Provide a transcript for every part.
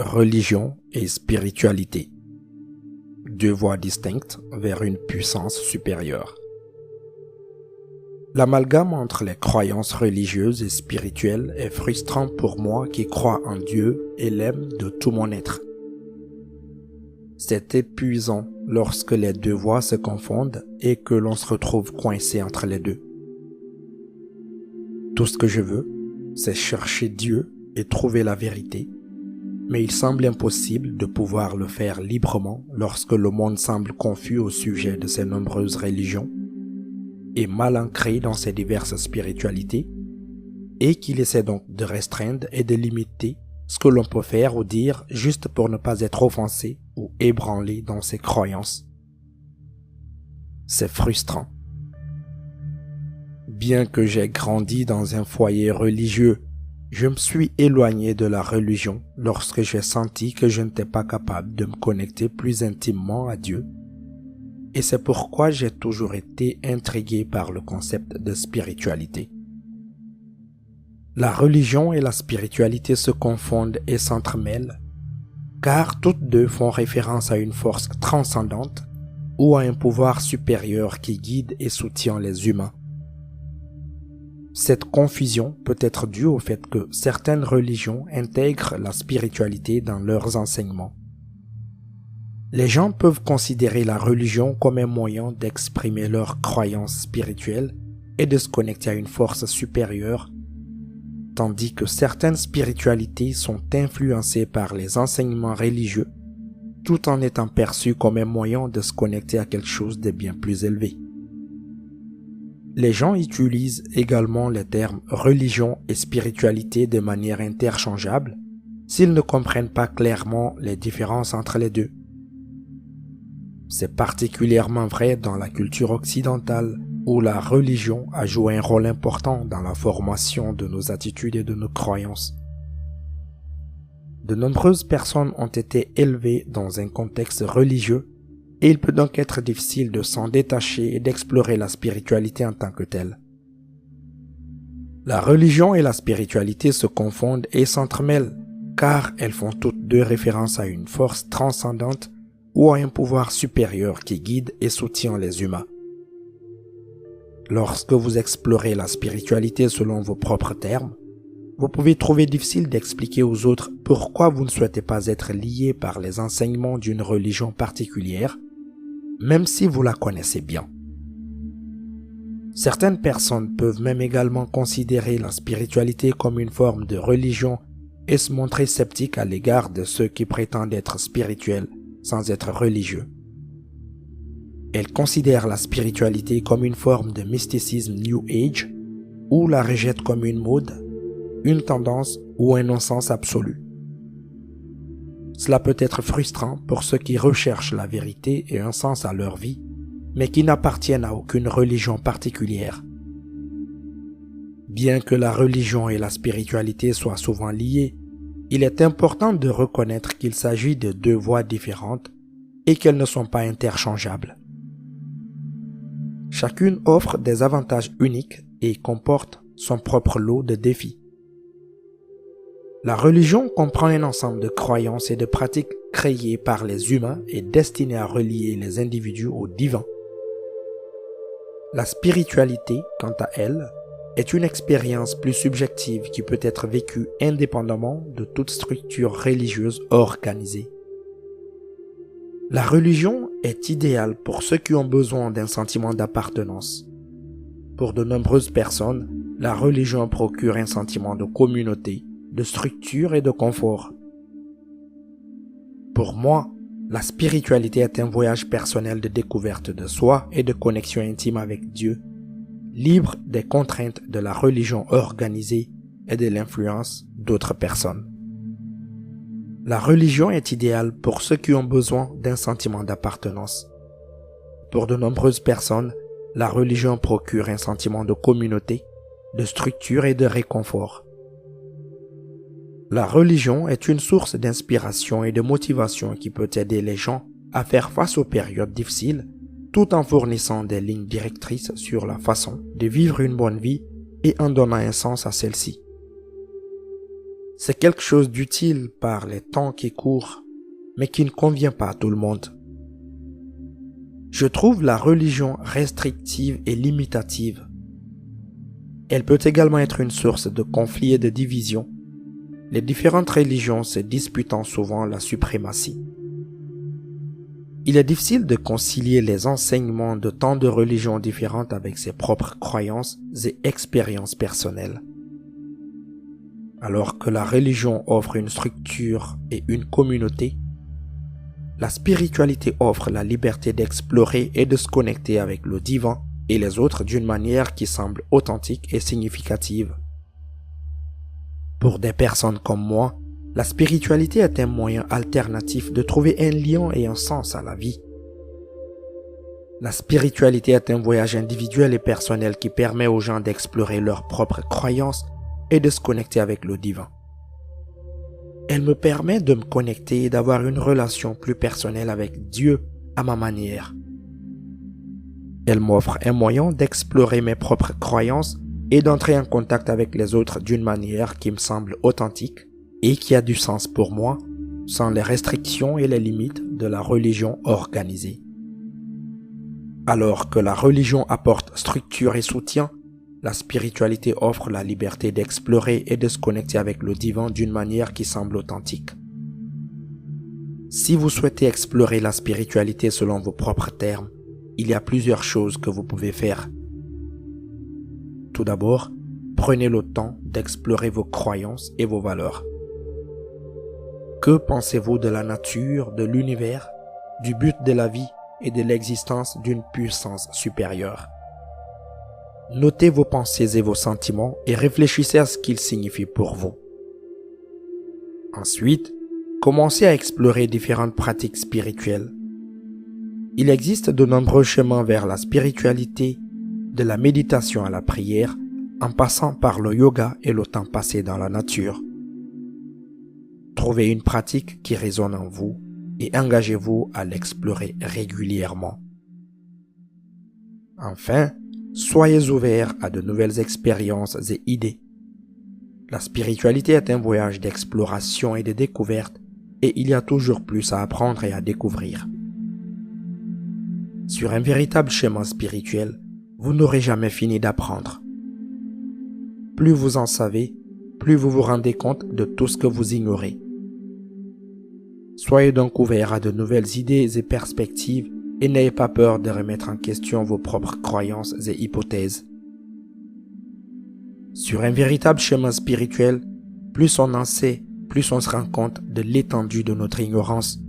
Religion et spiritualité. Deux voies distinctes vers une puissance supérieure. L'amalgame entre les croyances religieuses et spirituelles est frustrant pour moi qui crois en Dieu et l'aime de tout mon être. C'est épuisant lorsque les deux voies se confondent et que l'on se retrouve coincé entre les deux. Tout ce que je veux, c'est chercher Dieu et trouver la vérité. Mais il semble impossible de pouvoir le faire librement lorsque le monde semble confus au sujet de ses nombreuses religions et mal ancré dans ses diverses spiritualités, et qu'il essaie donc de restreindre et de limiter ce que l'on peut faire ou dire juste pour ne pas être offensé ou ébranlé dans ses croyances. C'est frustrant. Bien que j'ai grandi dans un foyer religieux, je me suis éloigné de la religion lorsque j'ai senti que je n'étais pas capable de me connecter plus intimement à Dieu. Et c'est pourquoi j'ai toujours été intrigué par le concept de spiritualité. La religion et la spiritualité se confondent et s'entremêlent, car toutes deux font référence à une force transcendante ou à un pouvoir supérieur qui guide et soutient les humains. Cette confusion peut être due au fait que certaines religions intègrent la spiritualité dans leurs enseignements. Les gens peuvent considérer la religion comme un moyen d'exprimer leurs croyances spirituelles et de se connecter à une force supérieure, tandis que certaines spiritualités sont influencées par les enseignements religieux, tout en étant perçues comme un moyen de se connecter à quelque chose de bien plus élevé. Les gens utilisent également les termes religion et spiritualité de manière interchangeable s'ils ne comprennent pas clairement les différences entre les deux. C'est particulièrement vrai dans la culture occidentale où la religion a joué un rôle important dans la formation de nos attitudes et de nos croyances. De nombreuses personnes ont été élevées dans un contexte religieux et il peut donc être difficile de s'en détacher et d'explorer la spiritualité en tant que telle. La religion et la spiritualité se confondent et s'entremêlent, car elles font toutes deux référence à une force transcendante ou à un pouvoir supérieur qui guide et soutient les humains. Lorsque vous explorez la spiritualité selon vos propres termes, vous pouvez trouver difficile d'expliquer aux autres pourquoi vous ne souhaitez pas être lié par les enseignements d'une religion particulière, même si vous la connaissez bien. Certaines personnes peuvent même également considérer la spiritualité comme une forme de religion et se montrer sceptiques à l'égard de ceux qui prétendent être spirituels sans être religieux. Elles considèrent la spiritualité comme une forme de mysticisme New Age ou la rejettent comme une mode, une tendance ou un non-sens absolu. Cela peut être frustrant pour ceux qui recherchent la vérité et un sens à leur vie, mais qui n'appartiennent à aucune religion particulière. Bien que la religion et la spiritualité soient souvent liées, il est important de reconnaître qu'il s'agit de deux voies différentes et qu'elles ne sont pas interchangeables. Chacune offre des avantages uniques et comporte son propre lot de défis. La religion comprend un ensemble de croyances et de pratiques créées par les humains et destinées à relier les individus au divin. La spiritualité, quant à elle, est une expérience plus subjective qui peut être vécue indépendamment de toute structure religieuse organisée. La religion est idéale pour ceux qui ont besoin d'un sentiment d'appartenance. Pour de nombreuses personnes, la religion procure un sentiment de communauté, de structure et de confort. Pour moi, la spiritualité est un voyage personnel de découverte de soi et de connexion intime avec Dieu, libre des contraintes de la religion organisée et de l'influence d'autres personnes. La religion est idéale pour ceux qui ont besoin d'un sentiment d'appartenance. Pour de nombreuses personnes, la religion procure un sentiment de communauté, de structure et de réconfort. La religion est une source d'inspiration et de motivation qui peut aider les gens à faire face aux périodes difficiles tout en fournissant des lignes directrices sur la façon de vivre une bonne vie et en donnant un sens à celle-ci. C'est quelque chose d'utile par les temps qui courent, mais qui ne convient pas à tout le monde. Je trouve la religion restrictive et limitative. Elle peut également être une source de conflits et de divisions, les différentes religions se disputant souvent la suprématie. Il est difficile de concilier les enseignements de tant de religions différentes avec ses propres croyances et expériences personnelles. Alors que la religion offre une structure et une communauté, la spiritualité offre la liberté d'explorer et de se connecter avec le divin et les autres d'une manière qui semble authentique et significative. Pour des personnes comme moi, la spiritualité est un moyen alternatif de trouver un lien et un sens à la vie. La spiritualité est un voyage individuel et personnel qui permet aux gens d'explorer leurs propres croyances et de se connecter avec le divin. Elle me permet de me connecter et d'avoir une relation plus personnelle avec Dieu à ma manière. Elle m'offre un moyen d'explorer mes propres croyances et d'entrer en contact avec les autres d'une manière qui me semble authentique et qui a du sens pour moi, sans les restrictions et les limites de la religion organisée. Alors que la religion apporte structure et soutien, la spiritualité offre la liberté d'explorer et de se connecter avec le divin d'une manière qui semble authentique. Si vous souhaitez explorer la spiritualité selon vos propres termes, il y a plusieurs choses que vous pouvez faire. Tout d'abord, prenez le temps d'explorer vos croyances et vos valeurs. Que pensez-vous de la nature, de l'univers, du but de la vie et de l'existence d'une puissance supérieure? Notez vos pensées et vos sentiments et réfléchissez à ce qu'ils signifient pour vous. Ensuite, commencez à explorer différentes pratiques spirituelles. Il existe de nombreux chemins vers la spiritualité, de la méditation à la prière, en passant par le yoga et le temps passé dans la nature. Trouvez une pratique qui résonne en vous et engagez-vous à l'explorer régulièrement. Enfin, soyez ouverts à de nouvelles expériences et idées. La spiritualité est un voyage d'exploration et de découverte et il y a toujours plus à apprendre et à découvrir. Sur un véritable chemin spirituel, vous n'aurez jamais fini d'apprendre. Plus vous en savez, plus vous vous rendez compte de tout ce que vous ignorez. Soyez donc ouverts à de nouvelles idées et perspectives et n'ayez pas peur de remettre en question vos propres croyances et hypothèses. Sur un véritable chemin spirituel, plus on en sait, plus on se rend compte de l'étendue de notre ignorance.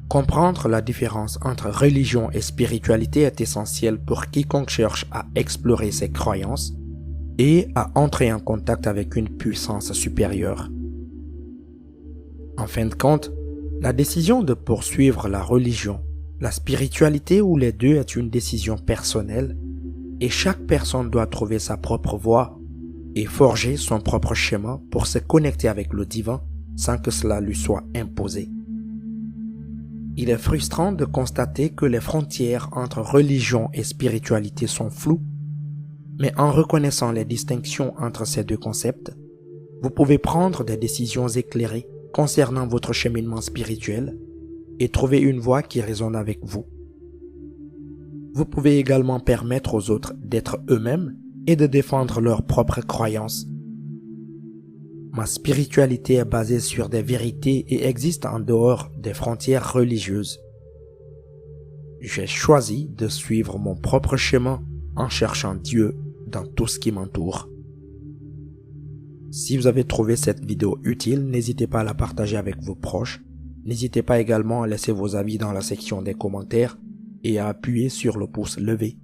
Comprendre la différence entre religion et spiritualité est essentiel pour quiconque cherche à explorer ses croyances et à entrer en contact avec une puissance supérieure. En fin de compte, la décision de poursuivre la religion, la spiritualité ou les deux est une décision personnelle et chaque personne doit trouver sa propre voie et forger son propre chemin pour se connecter avec le divin sans que cela lui soit imposé. Il est frustrant de constater que les frontières entre religion et spiritualité sont floues, mais en reconnaissant les distinctions entre ces deux concepts, vous pouvez prendre des décisions éclairées concernant votre cheminement spirituel et trouver une voie qui résonne avec vous. Vous pouvez également permettre aux autres d'être eux-mêmes et de défendre leurs propres croyances. Ma spiritualité est basée sur des vérités et existe en dehors des frontières religieuses. J'ai choisi de suivre mon propre chemin en cherchant Dieu dans tout ce qui m'entoure. Si vous avez trouvé cette vidéo utile, n'hésitez pas à la partager avec vos proches. N'hésitez pas également à laisser vos avis dans la section des commentaires et à appuyer sur le pouce levé.